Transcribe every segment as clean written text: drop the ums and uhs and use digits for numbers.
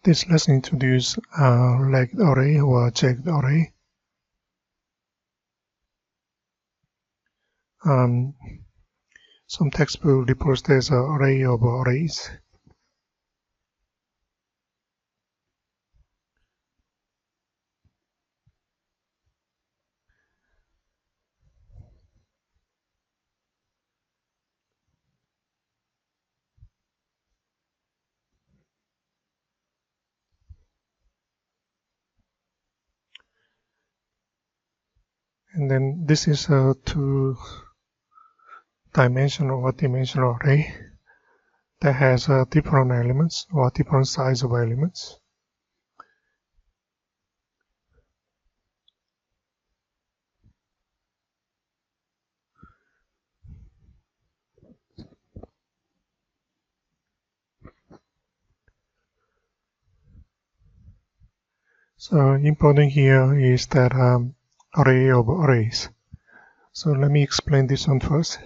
This lesson introduces legged array or jagged array. Some textbook refers to as an array of arrays. And then this is a two-dimensional or dimensional array that has different elements or different size of elements. So important here is that array of arrays. So let me explain this one first.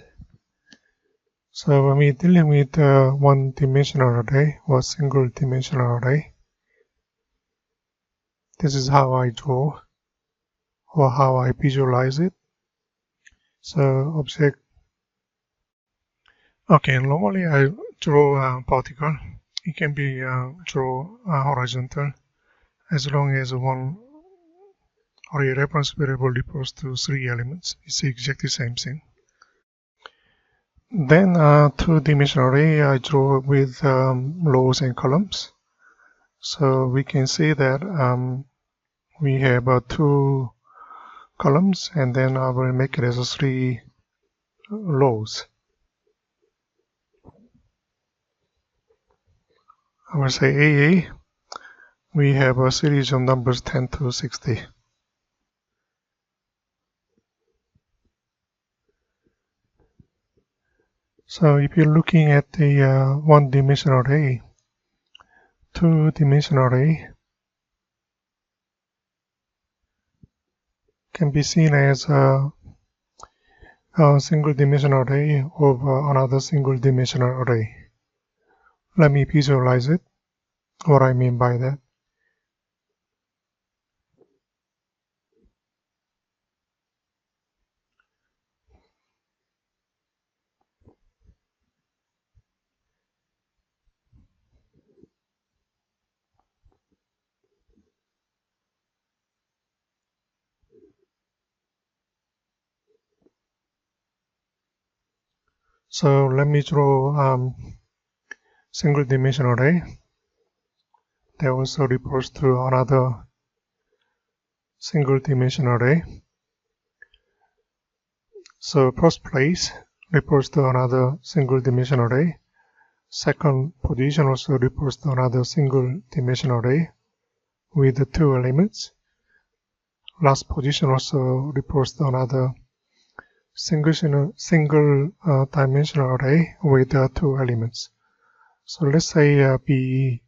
So when we're dealing with one-dimensional array or single-dimensional array, this is how I draw or how I visualize it. So object. Okay, normally I draw vertical. It can be draw horizontal as long as one array reference variable refers to 3 elements. It's exactly the same thing. Then two-dimensional array I draw with rows and columns. So we can see that we have 2 columns, and then I will make it as 3 rows. I will say AA. We have a series of numbers 10 to 60. So if you're looking at the one-dimensional array, two-dimensional array can be seen as a single-dimensional array of another single-dimensional array. Let me visualize it, what I mean by that. So let me draw single-dimensional array that also refers to another single-dimensional array. So first place refers to another single-dimensional array. Second position also refers to another single-dimensional array with 2 elements. Last position also refers to another single-dimensional array with 2 elements. So let's say B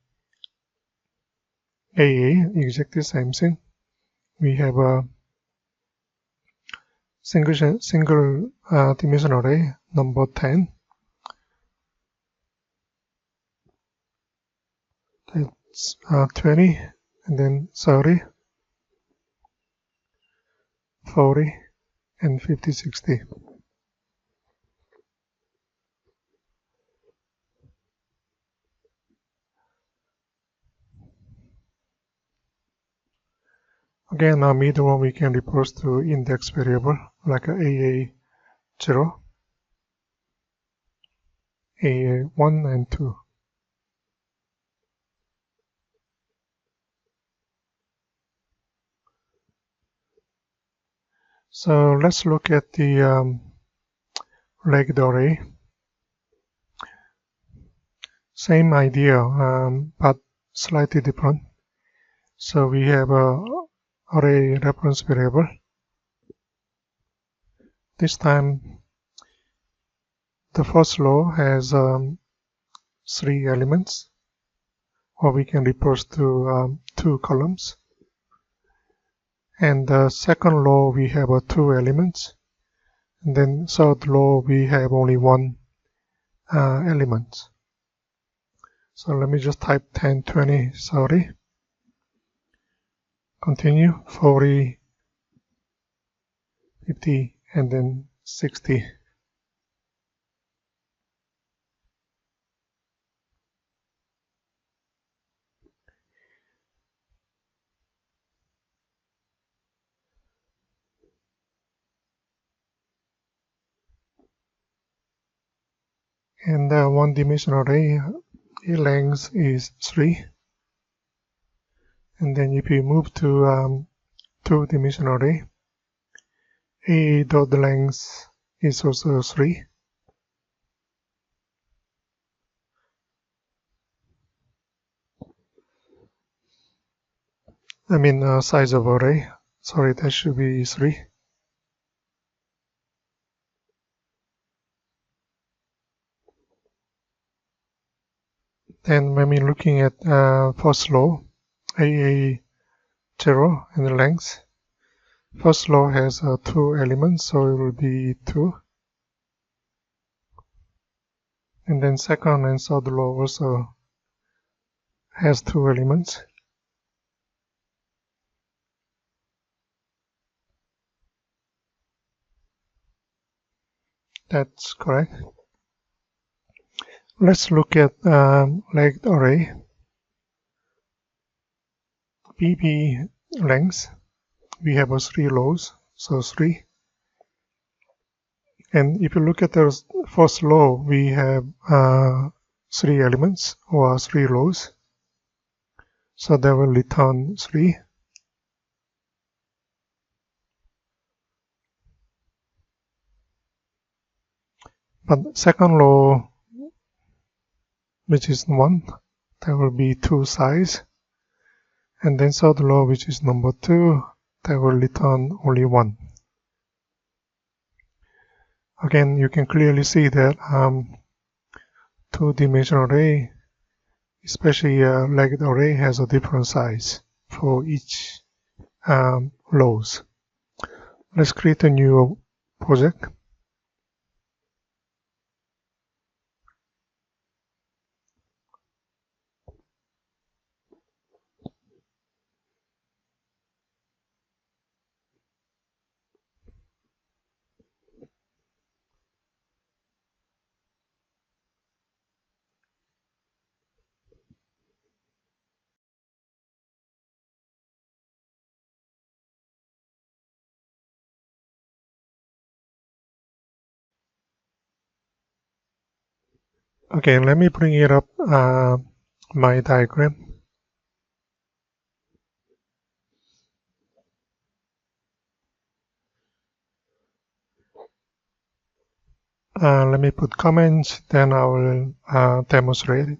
AA, exactly the same thing. We have a single-dimensional array number 10. That's 20, and then 30, 40, and 50, 60. Again, middle one we can refer to index variable like AA0, AA1 and 2. So let's look at the legged array. Same idea, but slightly different. So we have a array reference variable. This time the first row has 3 elements, or we can refer to 2 columns. And the second row we have 2 elements, and then third row we have only 1 element. So let me just type 10, 20, 30. Continue, 40, 50, and then 60. And the one-dimensional array length is 3. And then if you move to two-dimensional array, a dot length is also 3. I mean size of array. Sorry, that should be 3. Then when we're looking at first row, a 0 and the length. First row has 2 elements, so it will be 2. And then second and third row also has 2 elements. That's correct. Let's look at length array. PP length. We have 3 rows, so 3. And if you look at the first row, we have 3 elements or 3 rows. So that will return 3. But second row, which is 1, that will be 2 size. And then third row, which is number 2, that will return only 1. Again, you can clearly see that two-dimensional array, especially a length array, has a different size for each rows. Let's create a new project. Okay, let me bring it up my diagram. Let me put comments, then I will demonstrate it.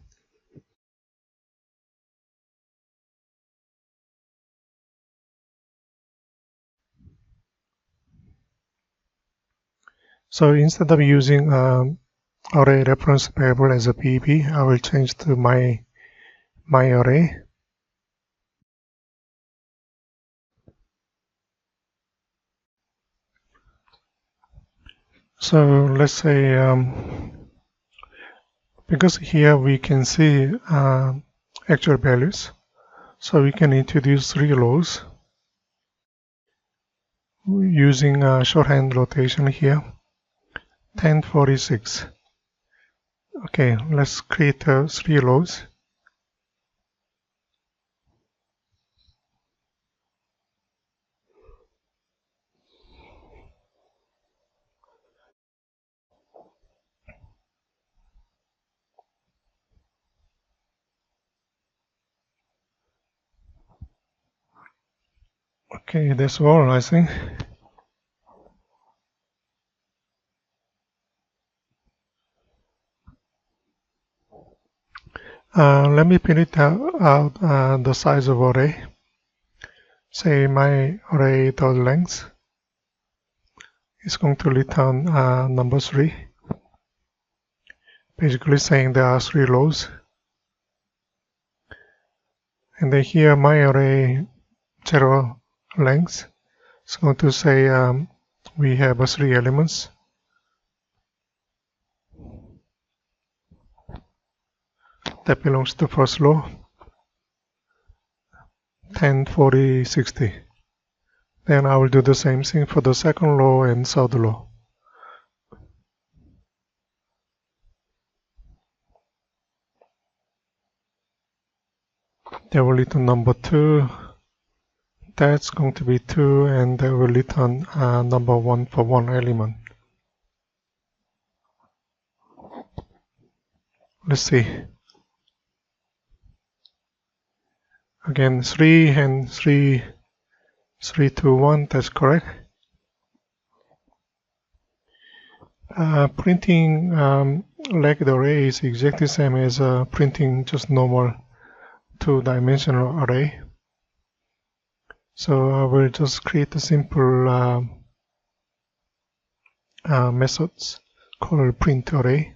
So instead of using array reference variable as a PEP, I will change to my array. So let's say because here we can see actual values, so we can introduce 3 rows using shorthand rotation here. 1046. Okay, let's create 3 rows. Okay, that's all, I think. Let me print out the size of array. Say my array dot length is going to return number 3. Basically saying there are 3 rows. And then here my array 0 length is going to say we have 3 elements. that belongs to first row, 10, 40, 60. Then I will do the same thing for the second row and third row. They will return number 2. That's going to be 2, and they will return number 1 for one element. Let's see. Again, 3 and 3, 3, 2, 1, that's correct. Printing legged array is exactly the same as printing just normal two-dimensional array. So I will just create a simple methods called print array.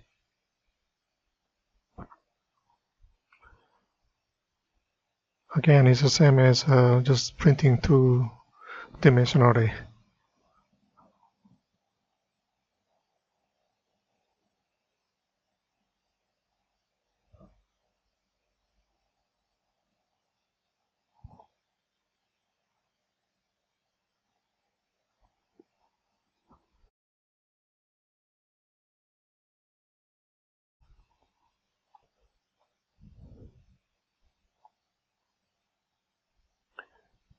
Again, it's the same as just printing two-dimensional array.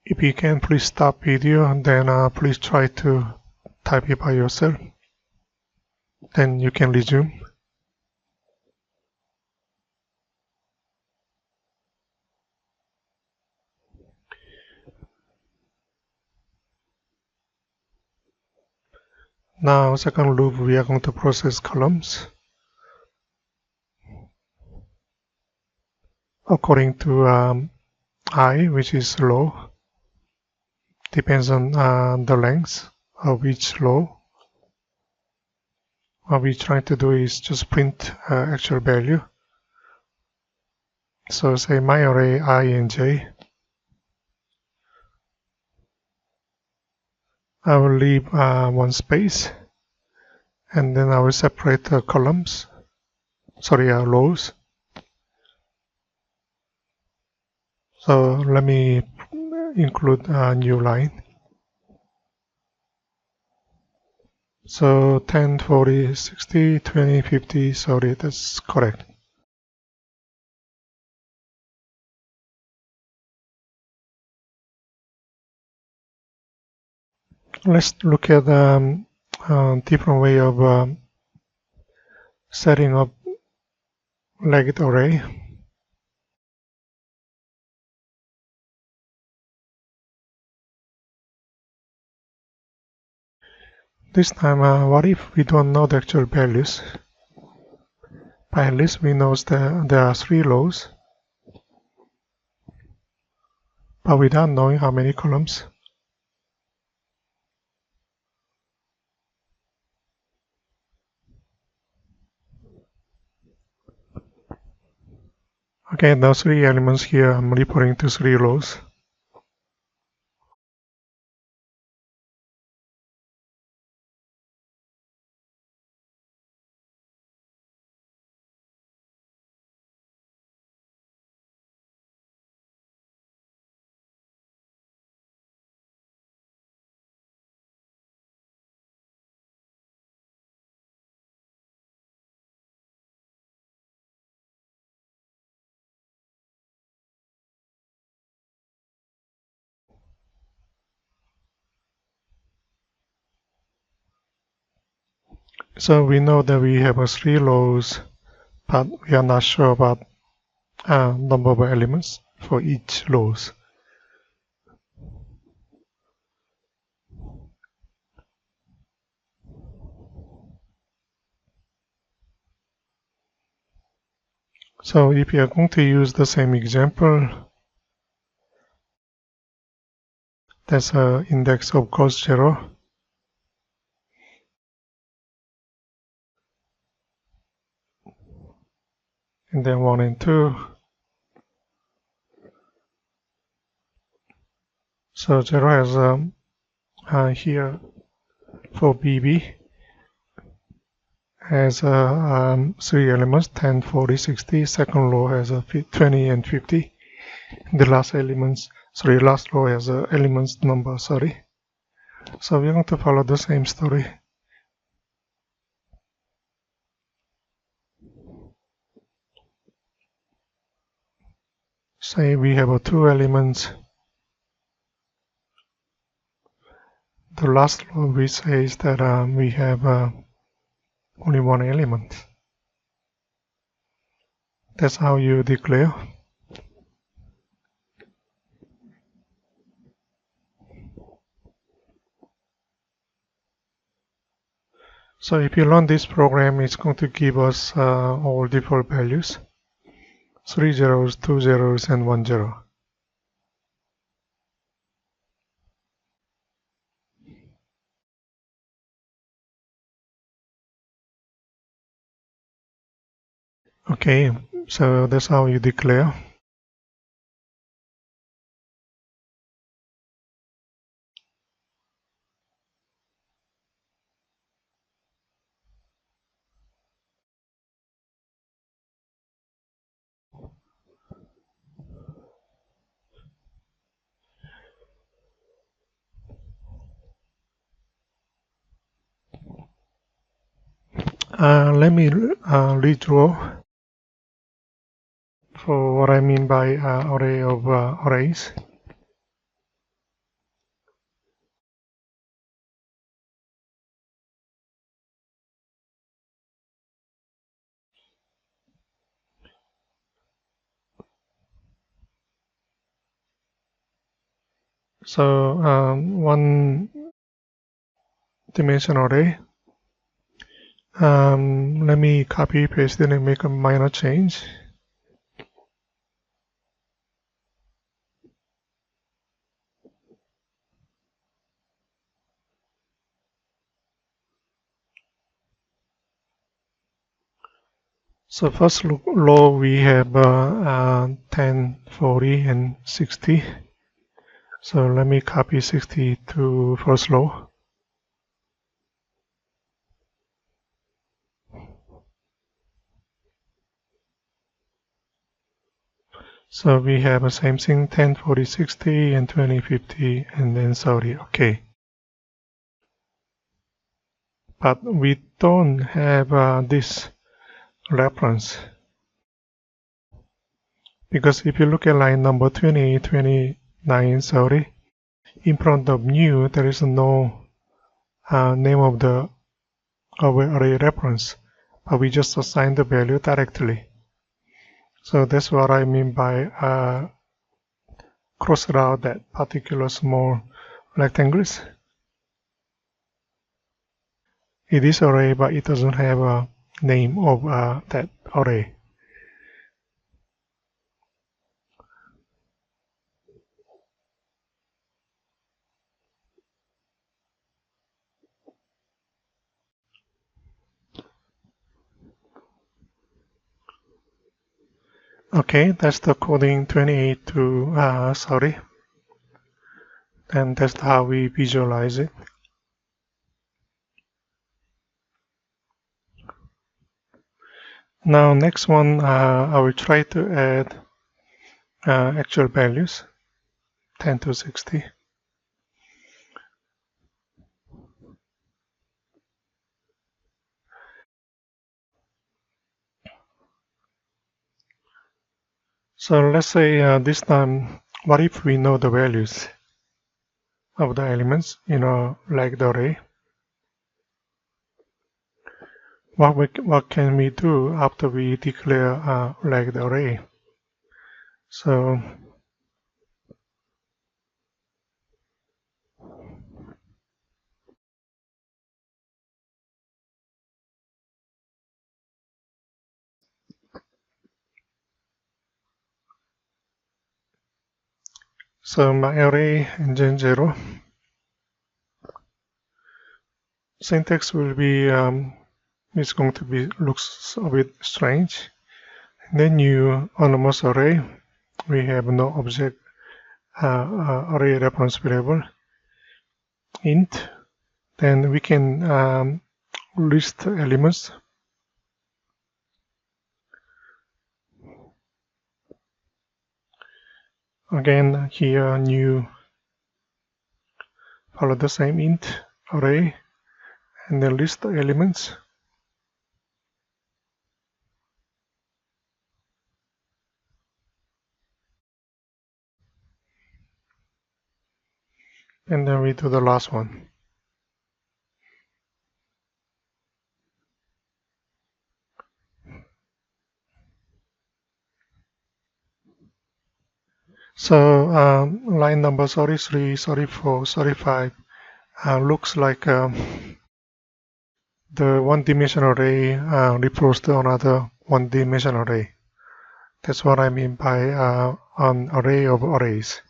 If you can, please stop video and then please try to type it by yourself. Then you can resume. Now, second loop, we are going to process columns according to I, which is row. Depends on the length of each row. What we're trying to do is just print actual value. So say my array I and j. I will leave one space, and then I will separate the columns. Sorry, rows. So let me include a new line. So 10, 40, 60, 20, 50, sorry, that's correct. Let's look at a different way of setting up legged array. This time, what if we don't know the actual values? But at least we know that there are 3 rows, but without knowing how many columns. Okay, those 3 elements here, I'm referring to 3 rows. So we know that we have 3 rows, but we are not sure about number of elements for each rows. So if you are going to use the same example, that's an index of course 0. And then 1 and 2. So 0 has here for BB, has 3 elements, 10, 40, 60. Second row has 20 and 50. The last last row has elements number 30. So we're going to follow the same story. Say we have 2 elements. The last row we say is that we have only 1 element. That's how you declare. So if you run this program, it's going to give us all default values, 3 zeros, 2 zeros, and 1 zero. Okay, so that's how you declare. Let me redraw for what I mean by array of arrays. So one dimension array. Let me copy paste it and make a minor change. So first row we have 10, 40, and 60. So let me copy 60 to first row. So we have the same thing, 10, 40, 60, and 20, 50, and then 30. Okay. But we don't have this reference. Because if you look at line number 20, 29, 30, in front of new, there is no name of the array reference, but we just assign the value directly. So that's what I mean by cross out that particular small rectangles. It is array, but it doesn't have a name of that array. Okay, that's the coding 28 to 30. And that's how we visualize it. Now next one, I will try to add actual values, 10 to 60. So let's say this time, what if we know the values of the elements, like the array? What can we do after we declare like the array? So my array and then 0. Syntax will be it's going to be looks a bit strange. And then new anonymous array. We have no object array reference variable int. Then we can list elements Again, here new, follow the same int array and then list the elements. And then we do the last one. So line number 33, 34, 35 looks like the one-dimensional array refers to another one-dimensional array. That's what I mean by an array of arrays.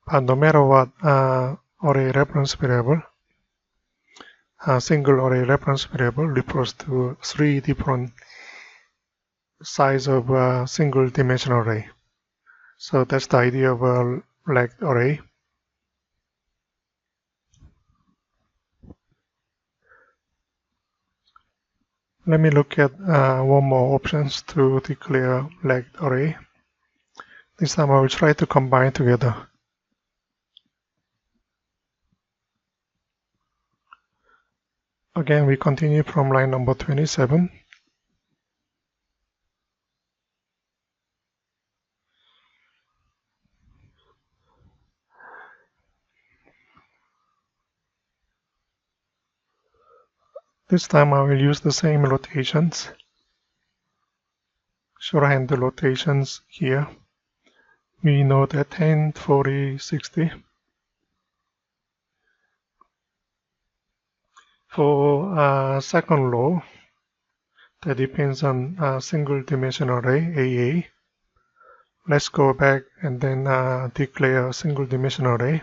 But no matter what array reference variable, a single array reference variable refers to 3 different size of a single dimensional array. So that's the idea of a legged array. Let me look at one more options to declare legged array. This time I will try to combine together. Again, we continue from line number 27. This time I will use the same rotations. Shorthand the rotations here. We know that 10, 40, 60. For second row, that depends on a single dimensional array, AA. Let's go back and then declare a single dimensional array.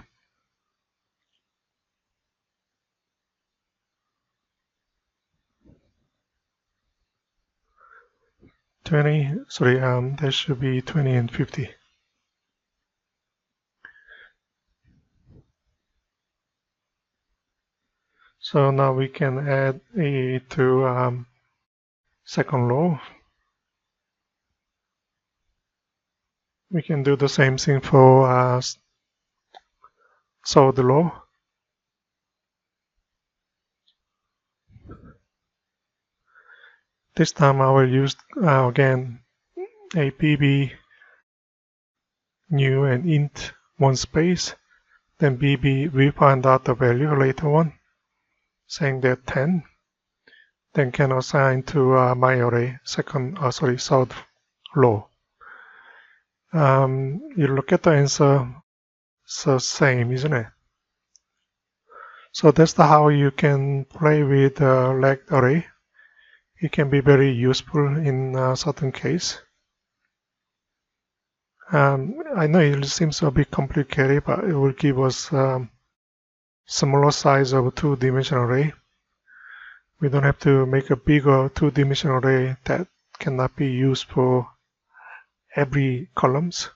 20, sorry, that should be 20 and 50. So now we can add a to second row. We can do the same thing for third row. This time I will use again a bb new and int one space. Then bb we find out the value later on, saying that 10. Then can assign to my array third row. You look at the answer, it's the same, isn't it? So that's how you can play with legged array. It can be very useful in certain case. I know it seems a bit complicated, but it will give us smaller size of two-dimensional array. We don't have to make a bigger two-dimensional array that cannot be used for every columns. In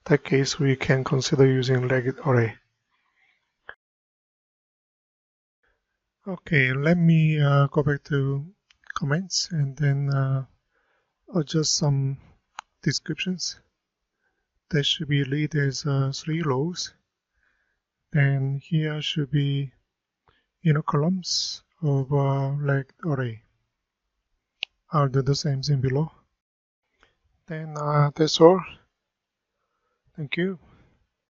that case, we can consider using legged array. Okay, let me go back to comments and then adjust some descriptions. There should be read as 3 rows. Then here should be inner columns of legged array. I'll do the same thing below. Then that's all. Thank you.